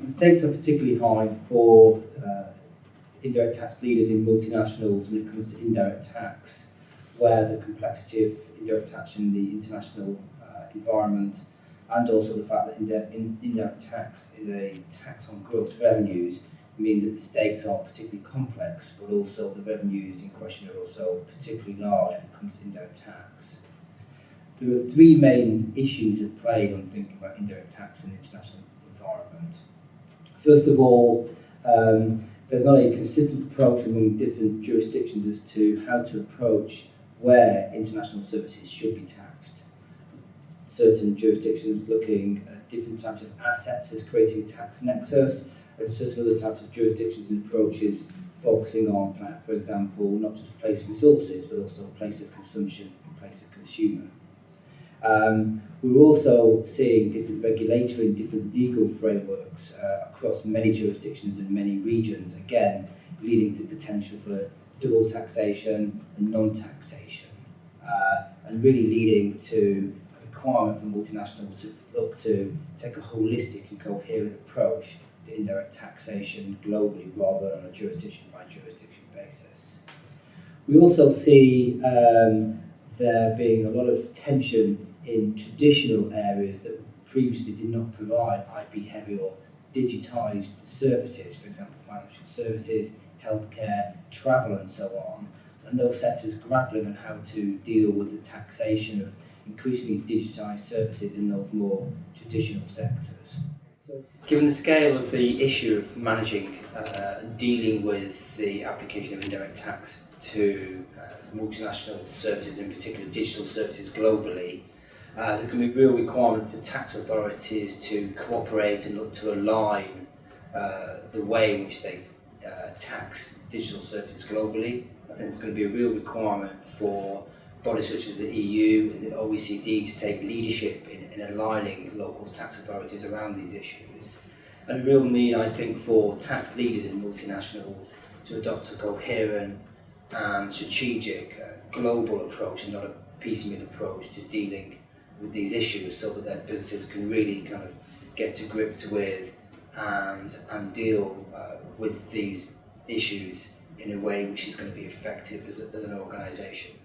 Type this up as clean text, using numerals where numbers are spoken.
The stakes are particularly high for indirect tax leaders in multinationals when it comes to indirect tax, where the complexity of indirect tax in the international environment, and also the fact that indirect tax is a tax on gross revenues, means that the stakes are particularly complex, but also the revenues in question are also particularly large when it comes to indirect tax. There are three main issues at play when thinking about indirect tax in the international environment. First of all, there's not a consistent approach among different jurisdictions as to how to approach where international services should be taxed. Certain jurisdictions looking at different types of assets as creating a tax nexus, and certain other types of jurisdictions and approaches focusing on, for example, not just place of resources, but also place of consumption and place of consumer. We're also seeing different regulatory and different legal frameworks across many jurisdictions and many regions, again, leading to potential for double taxation and non-taxation, and really leading to a requirement for multinationals to look to take a holistic and coherent approach to indirect taxation globally rather than on a jurisdiction by jurisdiction basis. We also see there being a lot of tension in traditional areas that previously did not provide IP heavy or digitised services, for example financial services, healthcare, travel and so on, and those sectors grappling on how to deal with the taxation of increasingly digitised services in those more traditional sectors. So, given the scale of the issue of managing and dealing with the application of indirect tax to multinational services, in particular digital services globally, there's going to be a real requirement for tax authorities to cooperate and look to align the way in which they tax digital services globally. I think it's going to be a real requirement for bodies such as the EU and the OECD to take leadership in aligning local tax authorities around these issues. And a real need, I think, for tax leaders in multinationals to adopt a coherent and strategic global approach and not a piecemeal approach to dealing with these issues, so that their businesses can really kind of get to grips with and deal with these issues in a way which is going to be effective as an organisation.